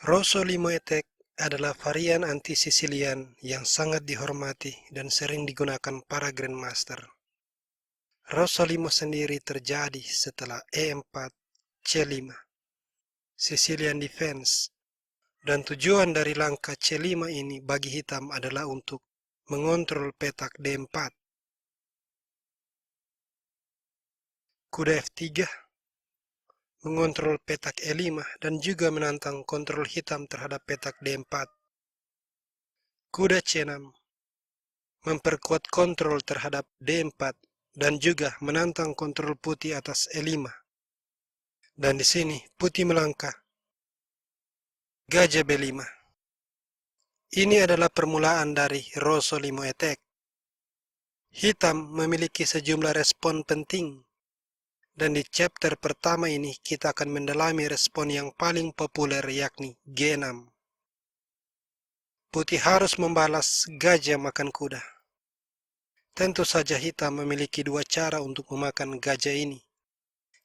Rosso Limoetek adalah varian anti-Sicilian yang sangat dihormati dan sering digunakan para Grandmaster. Rosso Limo sendiri terjadi setelah E4, C5, Sicilian Defense, dan tujuan dari langkah C5 ini bagi hitam adalah untuk mengontrol petak D4. Kuda F3 mengontrol petak E5 dan juga menantang kontrol hitam terhadap petak D4. Kuda C6 memperkuat kontrol terhadap D4 dan juga menantang kontrol putih atas E5. Dan di sini putih melangkah gajah B5. Ini adalah permulaan dari Rosso Limoetek. Hitam memiliki sejumlah respon penting. Dan di chapter pertama ini kita akan mendalami respon yang paling populer yakni G6. Putih harus membalas gajah makan kuda. Tentu saja hitam memiliki dua cara untuk memakan gajah ini.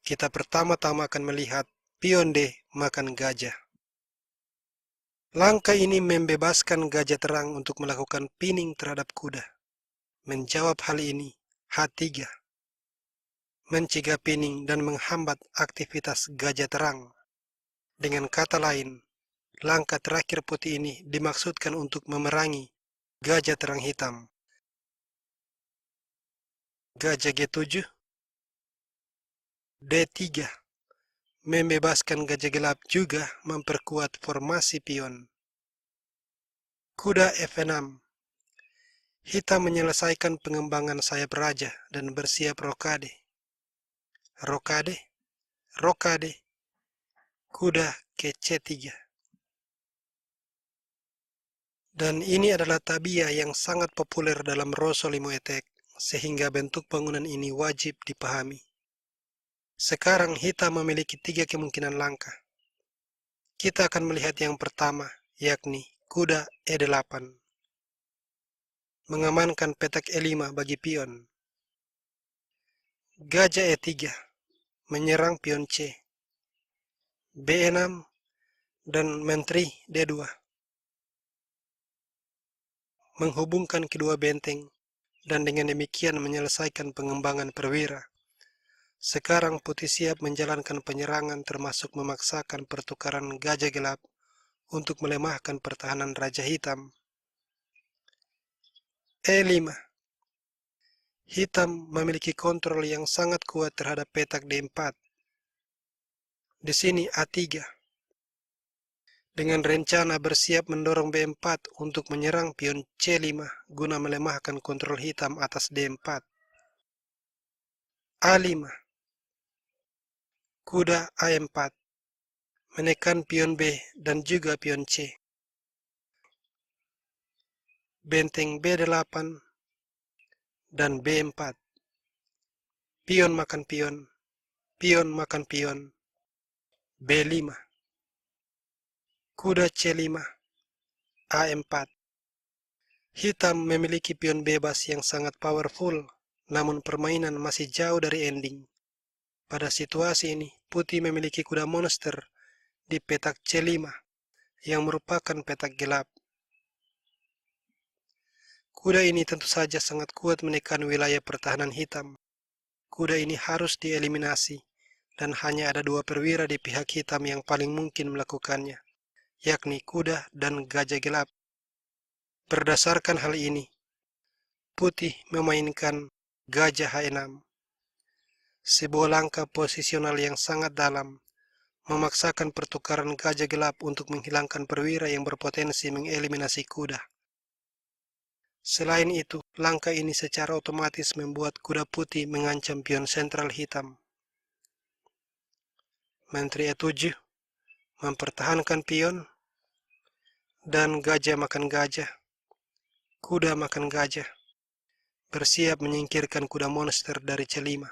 Kita pertama-tama akan melihat pion D makan gajah. Langkah ini membebaskan gajah terang untuk melakukan pinning terhadap kuda. Menjawab hal ini, H3. Mencegah pinning dan menghambat aktivitas gajah terang. Dengan kata lain, langkah terakhir putih ini dimaksudkan untuk memerangi gajah terang hitam. Gajah G7, D3. Membebaskan gajah gelap juga memperkuat formasi pion. Kuda F6. Hitam menyelesaikan pengembangan sayap raja dan bersiap rokade. Rokade, rokade, kuda ke C3. Dan ini adalah tabiat yang sangat populer dalam Rosso Limoetek, sehingga bentuk bangunan ini wajib dipahami. Sekarang hitam memiliki 3 kemungkinan langkah. Kita akan melihat yang pertama, yakni kuda E8. Mengamankan petak E5 bagi pion. Gajah E3 menyerang pion C. B6 dan menteri D2 menghubungkan kedua benteng dan dengan demikian menyelesaikan pengembangan perwira. Sekarang putih siap menjalankan penyerangan termasuk memaksakan pertukaran gajah gelap untuk melemahkan pertahanan raja hitam. E5. Hitam memiliki kontrol yang sangat kuat terhadap petak D4. Di sini A3. Dengan rencana bersiap mendorong B4 untuk menyerang pion C5 guna melemahkan kontrol hitam atas D4. A5. Kuda A4 menekan pion B dan juga pion C. Benteng B8 dan B4. Pion makan pion, pion makan pion. B5. Kuda C5, A4. Hitam memiliki pion bebas yang sangat powerful, namun permainan masih jauh dari ending. Pada situasi ini, putih memiliki kuda monster di petak C5, yang merupakan petak gelap. Kuda ini tentu saja sangat kuat menekan wilayah pertahanan hitam. Kuda ini harus dieliminasi, dan hanya ada 2 perwira di pihak hitam yang paling mungkin melakukannya, yakni kuda dan gajah gelap. Berdasarkan hal ini, putih memainkan gajah H6. Sebuah langkah posisional yang sangat dalam, memaksakan pertukaran gajah gelap untuk menghilangkan perwira yang berpotensi mengeliminasi kuda. Selain itu, langkah ini secara otomatis membuat kuda putih mengancam pion sentral hitam. Menteri E7 mempertahankan pion, dan gajah makan gajah, kuda makan gajah, bersiap menyingkirkan kuda monster dari C5.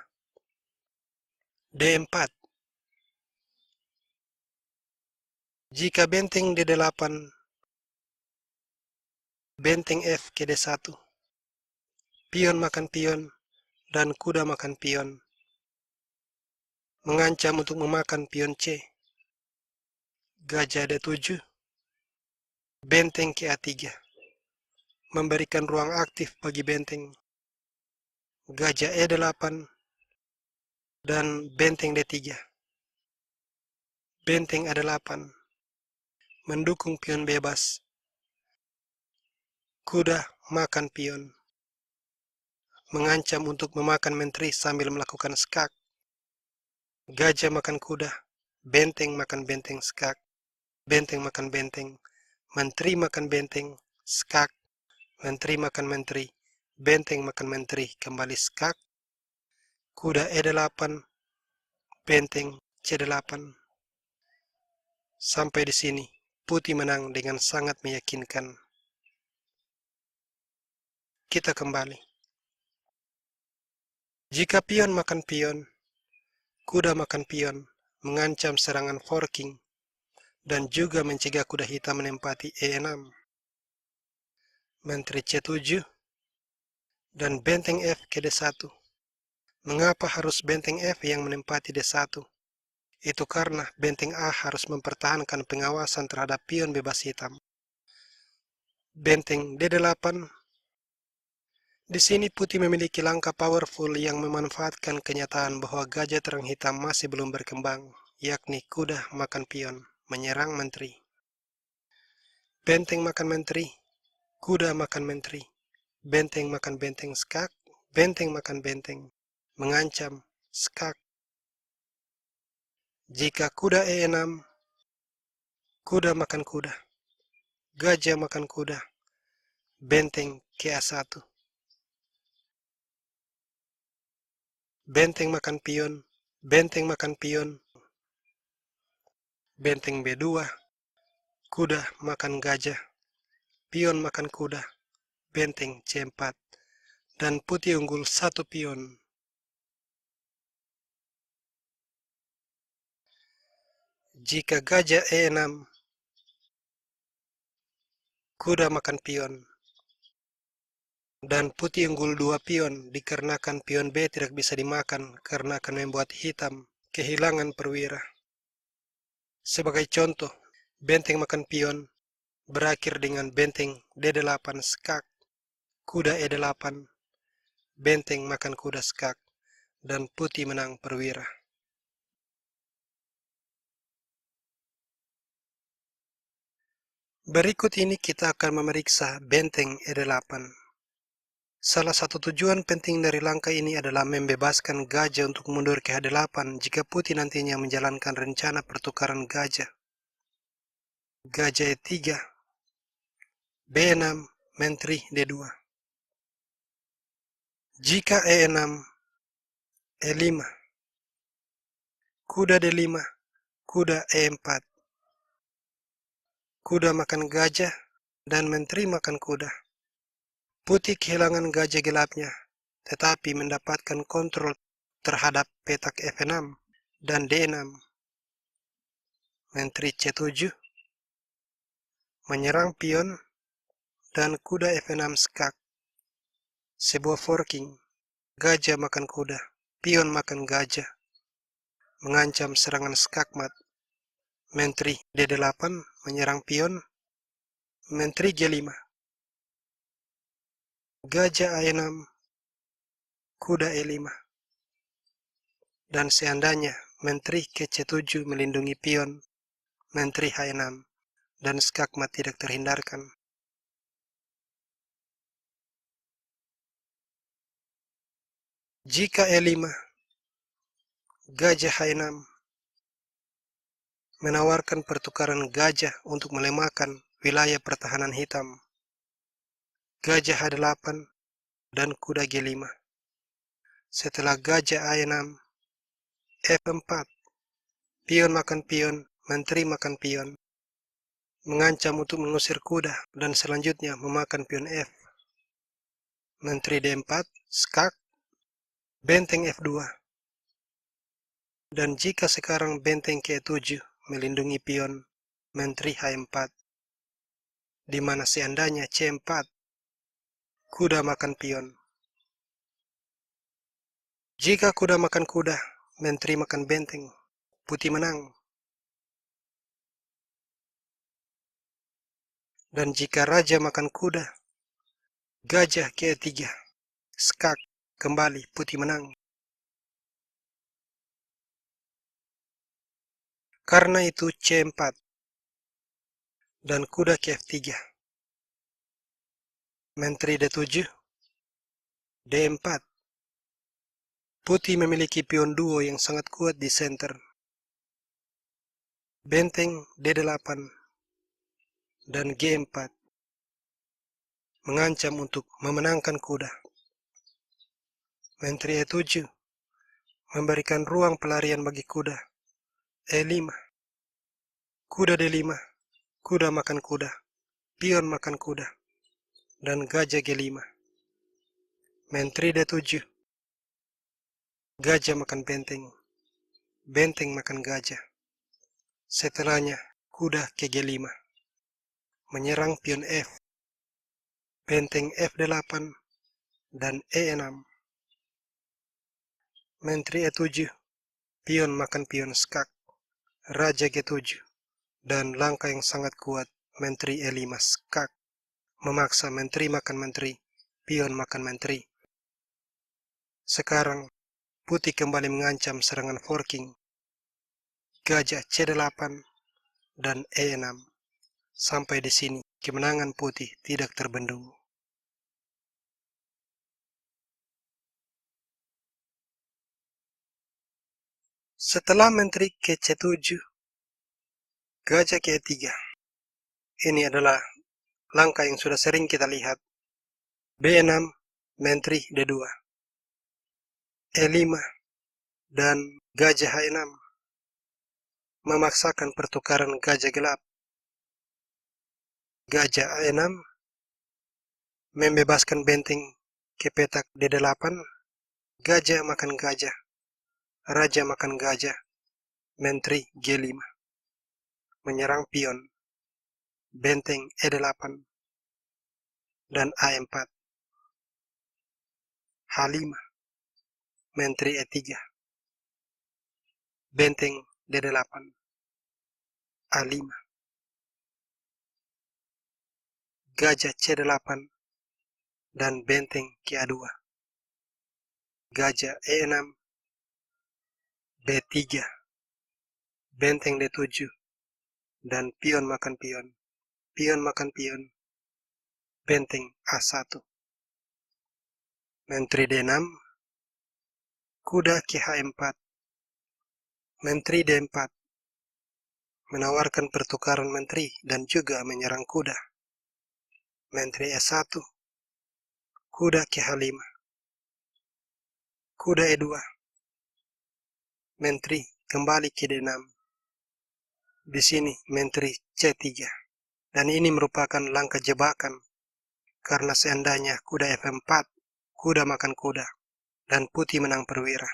D4. Jika benteng D8, benteng F ke D1, pion makan pion, dan kuda makan pion, mengancam untuk memakan pion C. Gajah D7 Benteng ke A3 memberikan ruang aktif bagi benteng. Gajah E8 dan benteng D3. Benteng A8 mendukung pion bebas. Kuda makan pion. Mengancam untuk memakan menteri sambil melakukan skak. Gajah makan kuda. Benteng makan benteng skak. Benteng makan benteng. Menteri makan benteng. Skak. Menteri makan menteri. Benteng makan menteri. Kembali skak. Kuda E8. Benteng C8. Sampai di sini, putih menang dengan sangat meyakinkan. Kita kembali. Jika pion makan pion, kuda makan pion, mengancam serangan forking, dan juga mencegah kuda hitam menempati E6. Menteri C7, dan benteng F ke D1. Mengapa harus benteng F yang menempati D1? Itu karena benteng A harus mempertahankan pengawasan terhadap pion bebas hitam. Benteng D8. Di sini putih memiliki langkah powerful yang memanfaatkan kenyataan bahwa gajah terang hitam masih belum berkembang, yakni kuda makan pion, menyerang menteri. Benteng makan menteri, kuda makan menteri, benteng makan benteng skak, benteng makan benteng, mengancam skak. Jika kuda E6, kuda makan kuda, gajah makan kuda, benteng ke A1. Benteng makan pion, benteng makan pion, benteng B2, kuda makan gajah, pion makan kuda, benteng C4, dan putih unggul 1 pion. Jika gajah E6, kuda makan pion, dan putih unggul 2 pion dikarenakan pion B tidak bisa dimakan karena akan membuat hitam kehilangan perwira. Sebagai contoh, benteng makan pion berakhir dengan benteng D8 skak, kuda E8, benteng makan kuda skak, dan putih menang perwira. Berikut ini kita akan memeriksa benteng E8. Salah satu tujuan penting dari langkah ini adalah membebaskan gajah untuk mundur ke H8 jika putih nantinya menjalankan rencana pertukaran gajah. Gajah E3, B6, menteri D2. Jika E6, E5, kuda D5, kuda E4. Kuda makan gajah dan menteri makan kuda. Putih kehilangan gajah gelapnya, tetapi mendapatkan kontrol terhadap petak F6 dan D6. Menteri C7 menyerang pion dan kuda F6 skak. Sebuah forking, gajah makan kuda, pion makan gajah, mengancam serangan skakmat. Menteri D8 menyerang pion, menteri G5. Gajah A6, kuda E5. Dan seandainya menteri ke C7 melindungi pion, menteri H6, dan skakmat tidak terhindarkan. Jika E5, gajah H6 menawarkan pertukaran gajah untuk melemahkan wilayah pertahanan hitam. Gajah H8 dan kuda G5. Setelah gajah A6, F4, pion makan pion, menteri makan pion, mengancam untuk mengusir kuda dan selanjutnya memakan pion F. Menteri D4, skak, benteng F2. Dan jika sekarang benteng ke-7 melindungi pion, menteri H4, di mana seandainya C4, kuda makan pion. Jika kuda makan kuda, menteri makan benteng, putih menang. Dan jika raja makan kuda, gajah ke E3, skak, kembali putih menang. Karena itu C4 dan kuda ke F3. Menteri D7, D4. Putih memiliki pion duo yang sangat kuat di center. Benteng D8 dan G4 mengancam untuk memenangkan kuda. Menteri E7 memberikan ruang pelarian bagi kuda. E5, kuda D5, kuda makan kuda, pion makan kuda, dan gajah G5. Menteri D7, gajah makan benteng, benteng makan gajah. Setelahnya, kuda ke G5, menyerang pion F, benteng F8, dan E6. Menteri E7, pion makan pion skak, raja G7, dan langkah yang sangat kuat, Menteri E5 skak, memaksa menteri makan menteri, pion makan menteri. Sekarang, putih kembali mengancam serangan forking, gajah C8, dan E6. Sampai di sini, kemenangan putih tidak terbendung. Setelah menteri ke C7, gajah ke E3. Ini adalah langkah yang sudah sering kita lihat. B6, menteri D2. E5, dan gajah H6. Memaksakan pertukaran gajah gelap. Gajah A6 membebaskan benteng ke petak D8. Gajah makan gajah. Raja makan gajah. Menteri G5. Menyerang pion. Benteng E8 dan A4. H5. Menteri E3. Benteng D8. A5. Gajah C8 dan benteng ke A2. Gajah E6. B3. Benteng D7 dan pion makan pion. Pion makan pion. Benteng A1. Menteri D6. Kuda ke H4. Menteri D4 menawarkan pertukaran menteri dan juga menyerang kuda. Menteri E1. Kuda ke H5. Kuda E2. Menteri kembali ke D6. Di sini menteri C3. Dan ini merupakan langkah jebakan. Karena seandainya kuda F4, kuda makan kuda, dan putih menang perwira.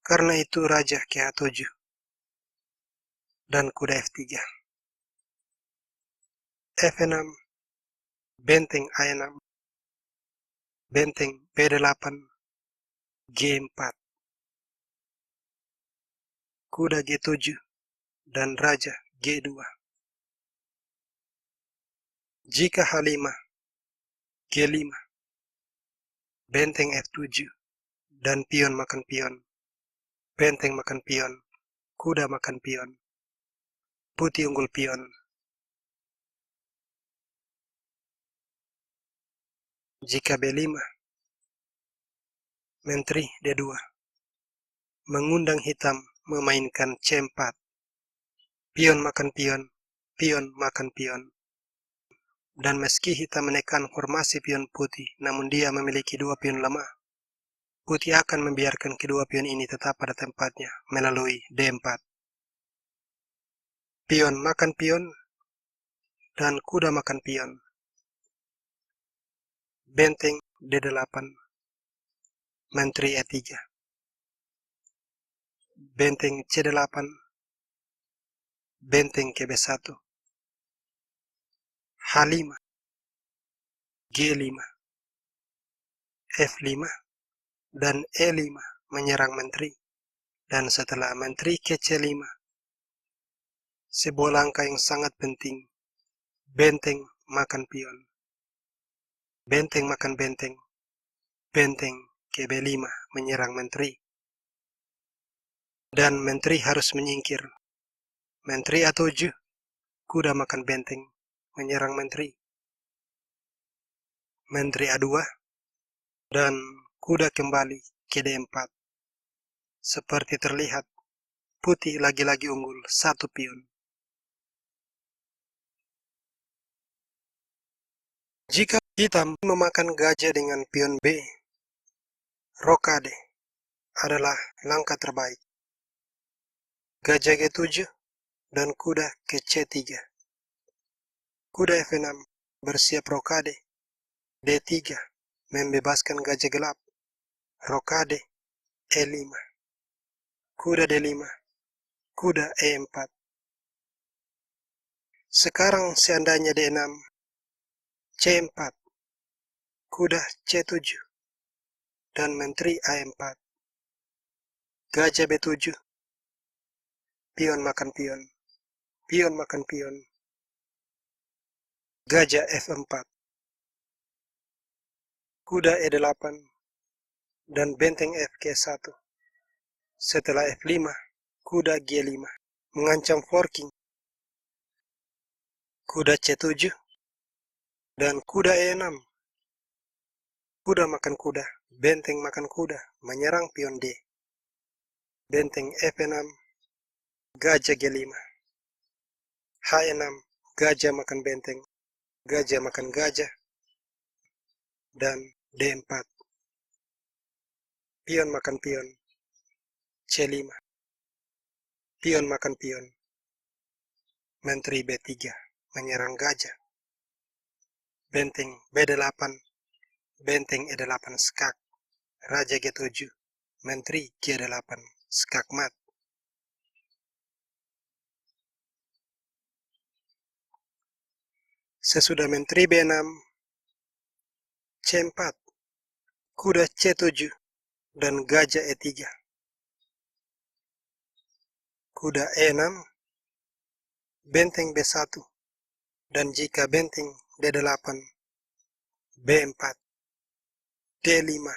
Karena itu raja ke H7 dan kuda F3. F6, benteng A6, benteng B8, G4. Kuda G7 dan raja G2. Jika H5, G5, benteng F7, dan pion makan pion, benteng makan pion, kuda makan pion, putih unggul pion. Jika B5, menteri D2, mengundang hitam memainkan C4, pion makan pion, pion makan pion. Dan meski hitam menekan formasi pion putih, namun dia memiliki dua pion lemah. Putih akan membiarkan kedua pion ini tetap pada tempatnya melalui D4. Pion makan pion, dan kuda makan pion. Benteng D8, menteri E3. Benteng C8, benteng ke B1. H5, G5, F5, dan E5 menyerang menteri. Dan setelah menteri ke C5, Sebuah langkah yang sangat penting. Benteng makan pion. Benteng makan benteng. Benteng ke B5 menyerang menteri. Dan menteri harus menyingkir. Menteri A7, kuda makan benteng, menyerang menteri. Menteri A2, dan kuda kembali ke D4. Seperti terlihat, putih lagi-lagi unggul 1 pion. Jika hitam memakan gajah dengan pion B, rokade adalah langkah terbaik. Gajah G7 dan kuda ke C3. Kuda F6 bersiap rokade. D3 membebaskan gajah gelap. Rokade E5. Kuda D5. Kuda E4. Sekarang seandainya D6, C4, kuda C7, dan menteri A4. Gajah B7. Pion makan pion. Pion makan pion. Gajah F4. Kuda E8 dan benteng Fk1. Setelah F5, kuda G5 mengancam forking. Kuda C7 dan kuda E6. Kuda makan kuda, benteng makan kuda, menyerang pion D. Benteng F6, gajah G5. H6, gajah makan benteng, gajah makan gajah, dan D4. Pion makan pion, C5. Pion makan pion. Menteri B3 menyerang gajah. Benteng B8, benteng E8 skak. Raja G7, menteri G8 skak mat. Sesudah menteri B6, C4, kuda C7, dan gajah E3. Kuda E6, benteng B1, dan jika benteng D8, B4, D5,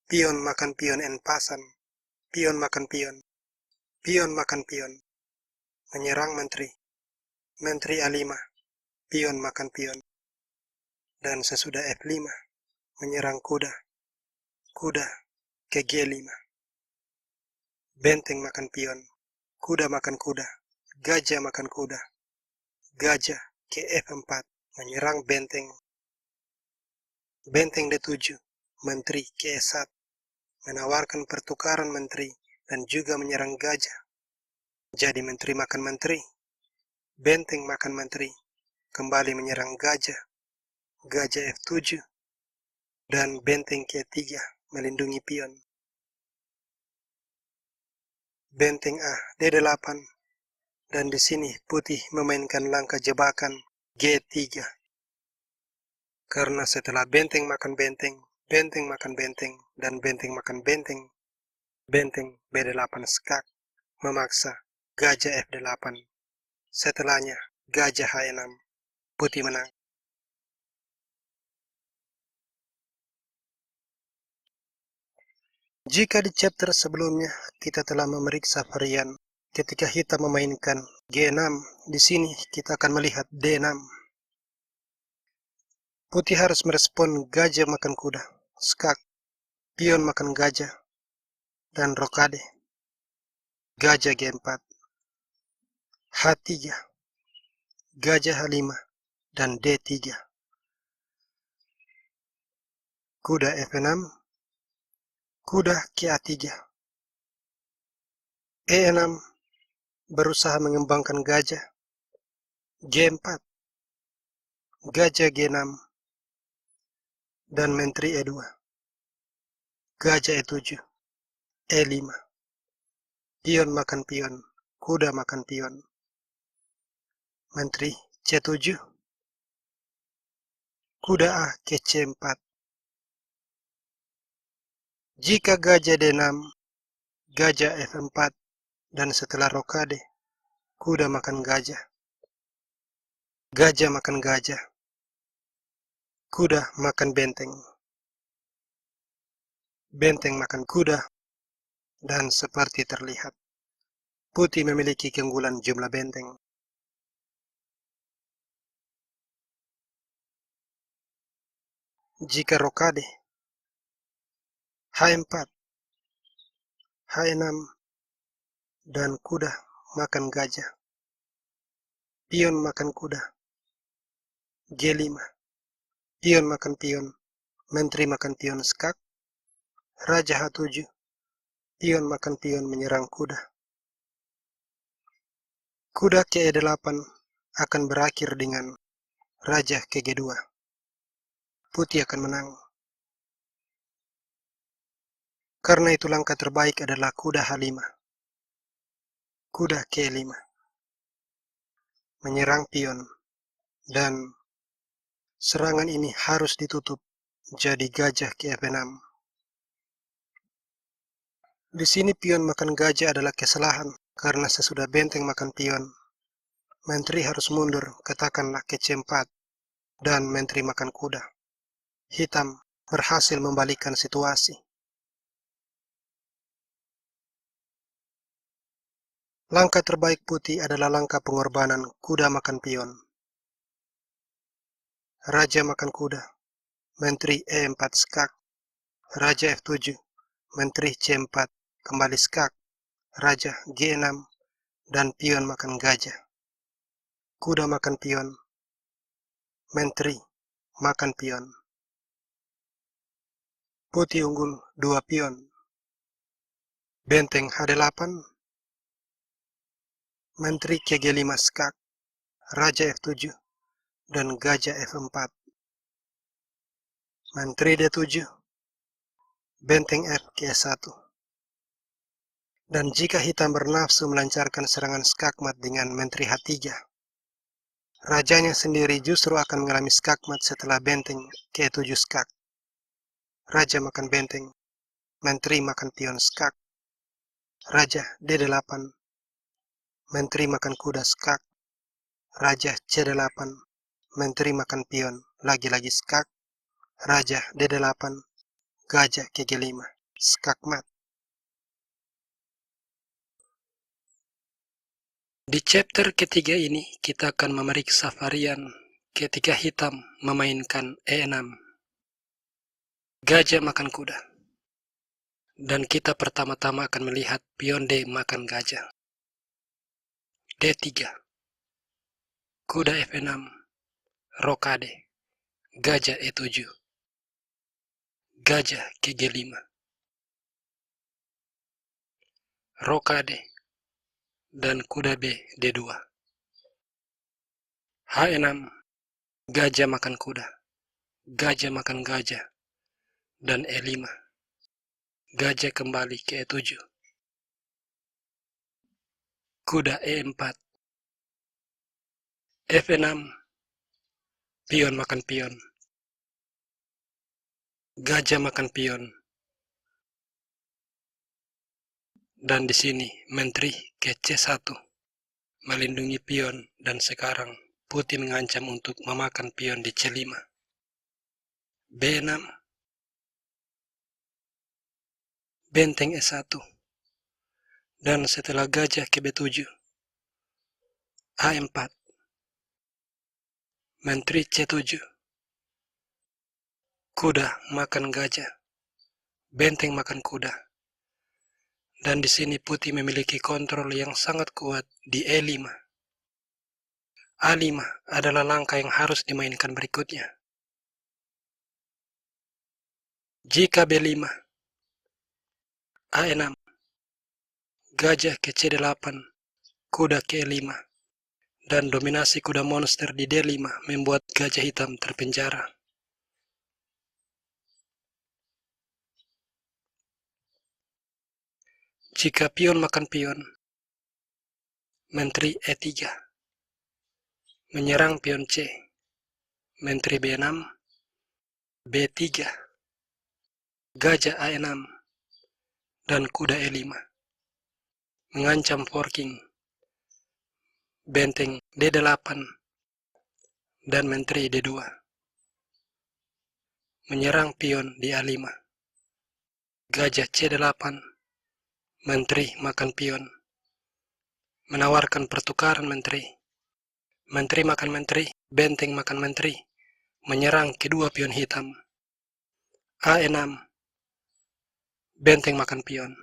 pion makan pion en pasan, pion makan pion, pion makan pion, menyerang menteri, menteri A5, pion makan pion, dan sesudah F5, menyerang kuda, kuda ke G5, benteng makan pion, kuda makan kuda, gajah makan kuda, gajah ke F4, menyerang benteng, benteng D7, menteri ke E1, menawarkan pertukaran menteri dan juga menyerang gajah. Jadi menteri makan menteri, benteng makan menteri, kembali menyerang gajah, gajah F7, dan benteng ke-3 melindungi pion. Benteng A D8, dan di sini putih memainkan langkah jebakan G3. Karena setelah benteng makan benteng, benteng makan benteng, dan benteng makan benteng, benteng B8 skak memaksa gajah F8. Setelahnya gajah H6, putih menang. Jika di chapter sebelumnya kita telah memeriksa varian ketika hitam memainkan G6, di sini kita akan melihat D6. Putih harus merespon gajah makan kuda, skak, pion makan gajah, dan rokade. Gajah G4, H3, gajah H5, dan D3. Kuda F6, kuda ke A3. E6 berusaha mengembangkan gajah. G4, gajah G6, dan menteri E2. Gajah E7, E5. Pion makan pion, kuda makan pion. Menteri C7, kuda A ke C4. Jika gajah D6, gajah F4, dan setelah rokade, Kuda makan gajah. Gajah makan gajah. Kuda makan benteng. Benteng makan kuda. Dan seperti terlihat, putih memiliki keunggulan jumlah benteng. Jika rokade, H4, H6, dan kuda makan gajah. Pion makan kuda. G5, pion makan pion. Menteri makan pion skak. Raja H7, pion makan pion menyerang kuda. Kuda ke E8 akan berakhir dengan Raja ke G2. Putih akan menang. Karena itu langkah terbaik adalah kuda H5. Kuda ke E5. Menyerang pion. Dan serangan ini harus ditutup jadi gajah ke F6. Di sini pion makan gajah adalah kesalahan karena sesudah benteng makan pion, menteri harus mundur, katakanlah ke C4, dan menteri makan kuda. Hitam berhasil membalikkan situasi. Langkah terbaik putih adalah langkah pengorbanan kuda makan pion. Raja makan kuda, menteri E4 skak, Raja F7, menteri C4, kembali skak, Raja G6, dan pion makan gajah. Kuda makan pion, menteri makan pion. Putih unggul 2 pion. Benteng H8, menteri ke G5 skak, Raja F7, dan gajah F4. Menteri D7, benteng F ke E1. Dan jika hitam bernafsu melancarkan serangan skakmat dengan menteri H3, rajanya sendiri justru akan mengalami skakmat setelah benteng ke E7 skak. Raja makan benteng, menteri makan pion skak, Raja D8, menteri makan kuda skak, Raja C8, menteri makan pion, lagi-lagi skak, Raja D8, gajah ke G5, skakmat. Di chapter ketiga ini, kita akan memeriksa varian ketika hitam memainkan E6. Gajah makan kuda. Dan kita pertama-tama akan melihat pion D makan gajah. D3. Kuda F6. Rokade. Gajah E7. Gajah ke G5. Rokade. Dan kuda B D2. H6. Gajah makan kuda. Gajah makan gajah. Dan E5. Gajah kembali ke E7. Kuda E4. F6. Pion makan pion. Gajah makan pion. Dan di sini menteri ke C1 melindungi pion, dan sekarang putih mengancam untuk memakan pion di C5. B6. Benteng E1. Dan setelah gajah ke B7. A4. Menteri C7. Kuda makan gajah. Benteng makan kuda. Dan di sini putih memiliki kontrol yang sangat kuat di E5. A5 adalah langkah yang harus dimainkan berikutnya. Jika B5, A6, gajah ke C8, kuda ke E5, dan dominasi kuda monster di D5 membuat gajah hitam terpenjara. Jika pion makan pion, menteri E3, menyerang pion C, menteri B6, B3, gajah A6, dan kuda E5, mengancam forking, benteng D8, dan menteri D2. Menyerang pion di A5. Gajah C8, menteri makan pion. Menawarkan pertukaran menteri. Menteri makan menteri, benteng makan menteri. Menyerang kedua pion hitam. A6, benteng makan pion.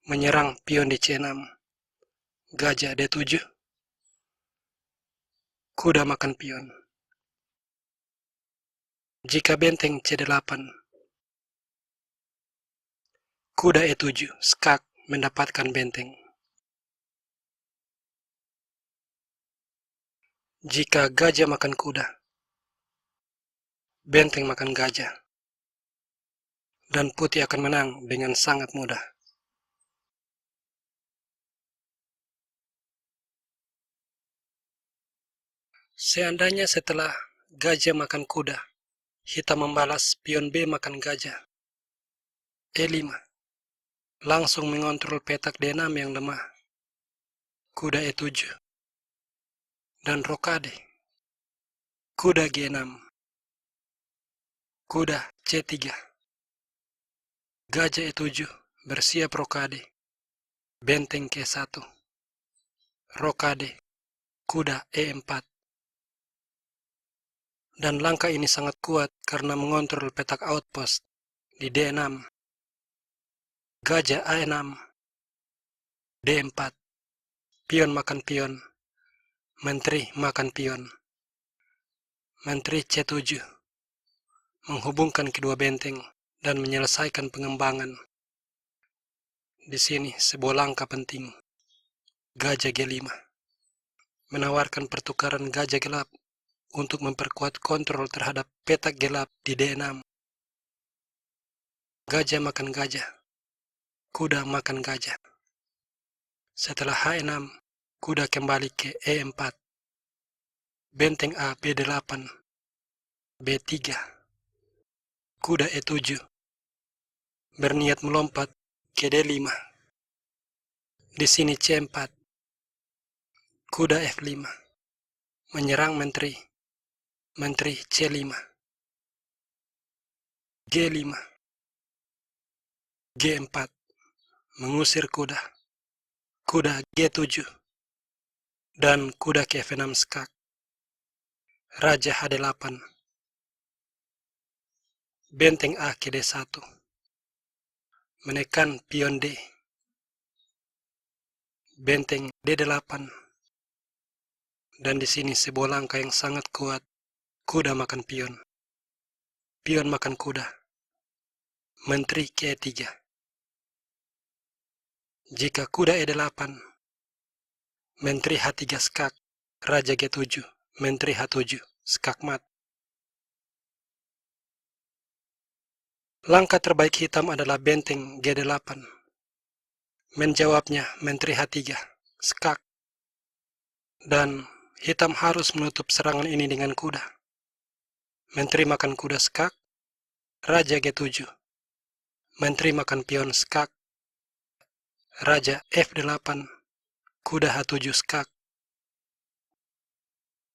Menyerang pion di C6. Gajah D7, kuda makan pion. Jika benteng C8, kuda E7, skak mendapatkan benteng. Jika gajah makan kuda, benteng makan gajah, dan putih akan menang dengan sangat mudah. Seandainya setelah gajah makan kuda, hitam membalas pion B makan gajah, E5, langsung mengontrol petak D6 yang lemah, kuda E7, dan rokade, kuda G6, kuda C3, gajah E7 bersiap rokade, benteng K1, rokade, kuda E4. Dan langkah ini sangat kuat karena mengontrol petak outpost di D6. Gajah A6, D4, pion makan pion, menteri makan pion. Menteri C7 menghubungkan kedua benteng dan menyelesaikan pengembangan. Di sini sebuah langkah penting. Gajah G5 menawarkan pertukaran gajah gelap untuk memperkuat kontrol terhadap petak gelap di D6. Gajah makan gajah, kuda makan gajah. Setelah H6, kuda kembali ke E4. Benteng A B8, B3, kuda E7, berniat melompat ke D5. Di sini C4, kuda F5, menyerang menteri, menteri C5, G5, G4, mengusir kuda, kuda G7, dan kuda ke F6 skak, raja H8, benteng A ke D1, menekan pion D, benteng D8, dan di sini sebuah langkah yang sangat kuat, kuda makan pion, pion makan kuda, menteri ke E3. Jika kuda E8, menteri H3 skak, raja G7, menteri H7, skak mat. Langkah terbaik hitam adalah benteng G8. Menjawabnya menteri H3, skak. Dan hitam harus menutup serangan ini dengan kuda. Menteri makan kuda skak, raja G7. Menteri makan pion skak, raja F8, kuda H7 skak.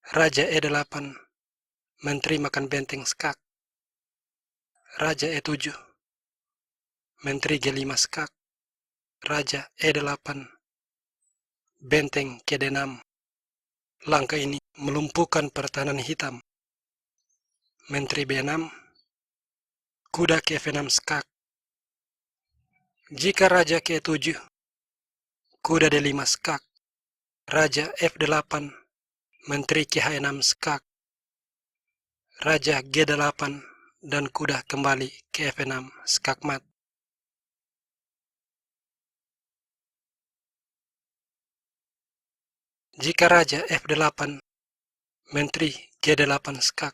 Raja E8, menteri makan benteng skak, raja E7, menteri G5 skak, raja E8, benteng ke D6. Langkah ini melumpuhkan pertahanan hitam. Menteri B6, kuda ke F6 skak. Jika raja ke E7, kuda D5 skak, raja F8, menteri ke H6 skak, raja G8, dan kuda kembali ke F6 skak mat. Jika raja F8, menteri G8 skak,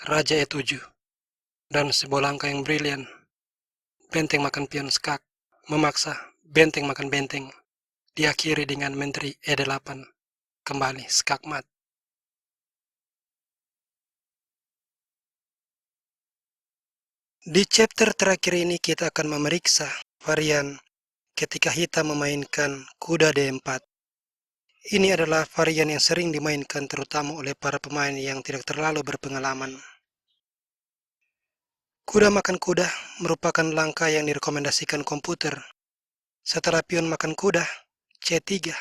raja E7, dan sebuah langkah yang brilian, benteng makan pion skak, memaksa benteng makan benteng, diakhiri dengan menteri E8, kembali skak mat. Di chapter terakhir ini kita akan memeriksa varian ketika hitam memainkan kuda D4. Ini adalah varian yang sering dimainkan terutama oleh para pemain yang tidak terlalu berpengalaman. Kuda makan kuda merupakan langkah yang direkomendasikan komputer. Setelah pion makan kuda, C3,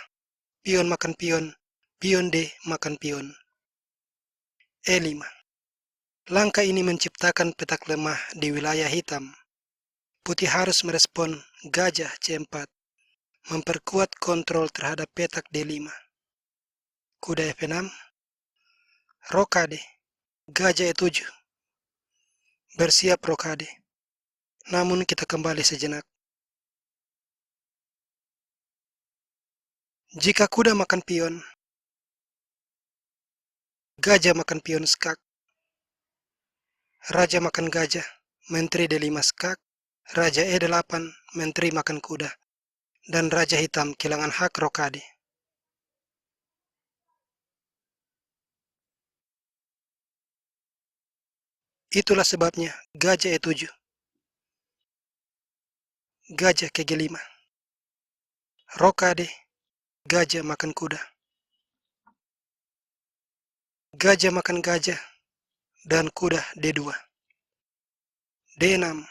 pion makan pion, pion D makan pion. E5. Langkah ini menciptakan petak lemah di wilayah hitam. Putih harus merespon gajah C4, memperkuat kontrol terhadap petak D5. Kuda F6, rokade, gajah E7. Bersiap rokade. Namun kita kembali sejenak. Jika kuda makan pion, gajah makan pion skak, raja makan gajah, menteri D5 skak, raja E8, menteri makan kuda, dan raja hitam kehilangan hak rokade. Itulah sebabnya gajah E7, gajah ke G5, rokade, gajah makan kuda, gajah makan gajah, dan kuda D2. D6,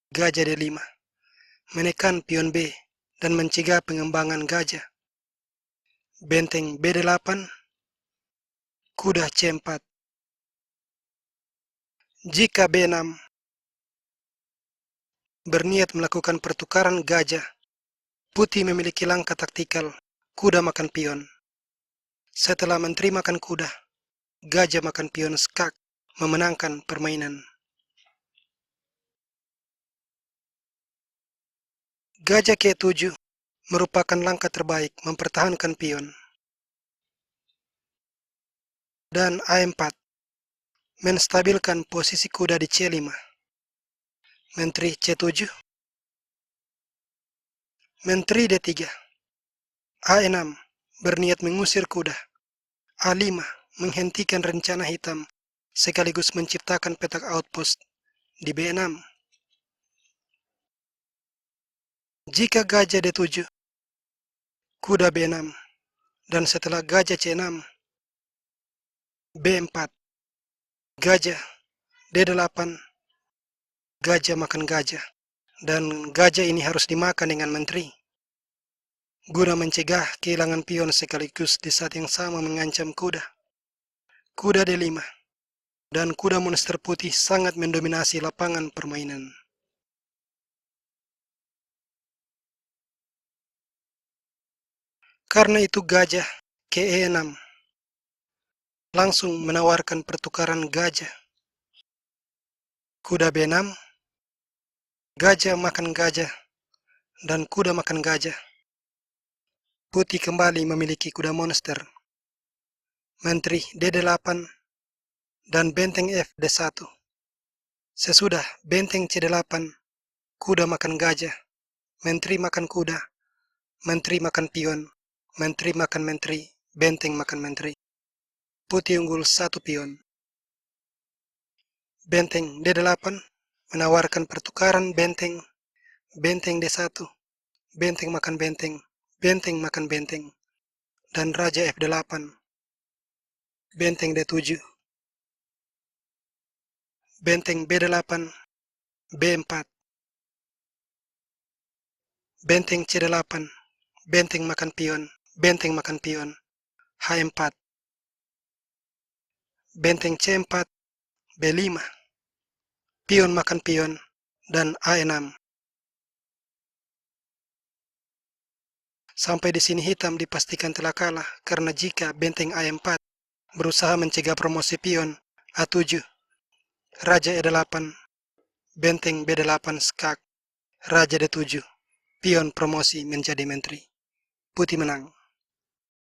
gajah D5, menekan pion B dan mencegah pengembangan gajah. Benteng B8, kuda C4. Jika B6 berniat melakukan pertukaran gajah, putih memiliki langkah taktikal, kuda makan pion. Setelah menteri makan kuda, gajah makan pion skak, memenangkan permainan. Gajah ke-7 merupakan langkah terbaik mempertahankan pion. Dan A4 menstabilkan posisi kuda di C5. Menteri C7, menteri D3. A6 berniat mengusir kuda. A5 menghentikan rencana hitam sekaligus menciptakan petak outpost di B6. Jika gajah D7, kuda B6, dan setelah gajah C6, B4, gajah D8, gajah makan gajah, dan gajah ini harus dimakan dengan menteri, guna mencegah kehilangan pion sekaligus di saat yang sama mengancam kuda. Kuda D5, dan kuda monster putih sangat mendominasi lapangan permainan. Karena itu gajah ke E6 langsung menawarkan pertukaran gajah. Kuda B6, gajah makan gajah, dan kuda makan gajah. Putih kembali memiliki kuda monster. Menteri D8 dan benteng F D1. Sesudah benteng C8, kuda makan gajah, menteri makan kuda, menteri makan pion, menteri makan menteri, benteng makan menteri. Putih unggul 1 pion. Benteng D8 menawarkan pertukaran benteng, benteng D1, benteng makan benteng, benteng makan benteng, dan raja F8, benteng D7, benteng B8, B4, benteng C8, benteng makan pion, benteng makan pion, H4, benteng C4, B5, pion makan pion, dan A6. Sampai di sini hitam dipastikan telah kalah karena jika benteng A4 berusaha mencegah promosi pion A7, raja E8, benteng B8 skak, raja D7, pion promosi menjadi menteri. Putih menang.